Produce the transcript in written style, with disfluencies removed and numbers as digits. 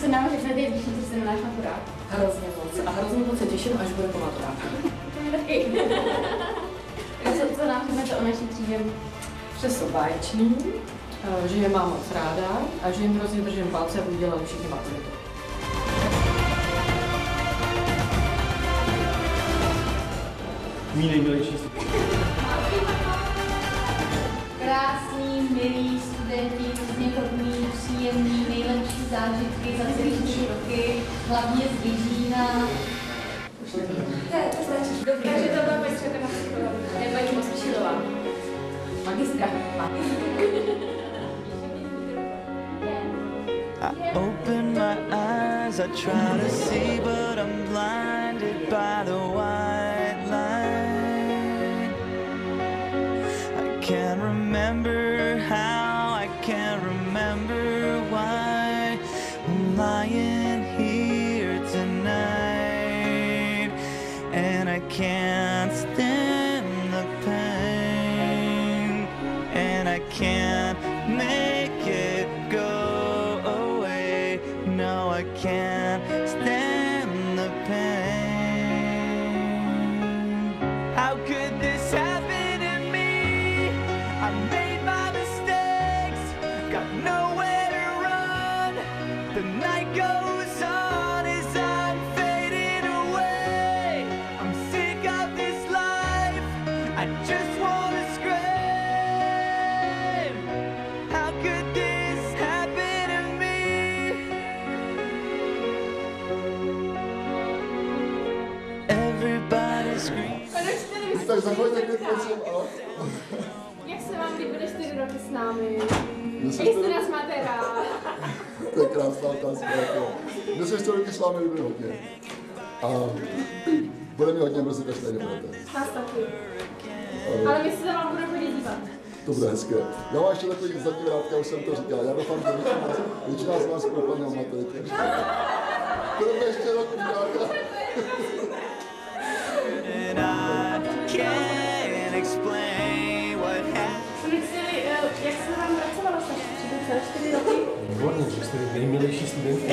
Co nám řeknete, když se na náš maturát? Hrozně moc. A hrozně moc se těším, až bude po maturátu. Co nám řeknete o naší třídě? Že jsou báječní, že je mám moc ráda a že jim hrozně držím palce, aby udělali všichni maturitu. Mí nejmilejší. Krásný, milí studenti, hrozně hodný, příjemný, nejlepší zážitky za celý 4 roky, hlavně z Jižína. To stačí. Takže to byla paní Černá Masíková. Ne, paní Mospišilová. Magistra. I open my eyes, I try to see, but I'm blinded by the white light. I can't remember how, I can't remember why I'm lying here tonight, and I can't stand the pain, and I can't make it go away. No, I can't stand the pain. How could this happen to me? I made my mistakes, got nowhere to run. The night goes on as I'm fading away. I'm sick of this life, I just wanna scream. How could this happen to me? Everybody screams. Tak zachoďte klid, prosím, ale... Jak se vám líbily 4 roky s námi? Jestli nás máte rád? To je krásná otázka. Mně se 4 roky s vámi líbily hodně. A bude mi hodně mrzit, až tady nebudete. Nás taky. Ale my se za vám budeme chodit dívat. To bude hezké. Já mám ještě takový zadní vrátka, už jsem to říkal. Já doufám, že většina z vás propadne v maturitě. To bude ještě rok vrátka. And I can't explain what happened. Jak se vám pracovalo se celé 4 roky? Výborně, že jste nejmilejší studenti.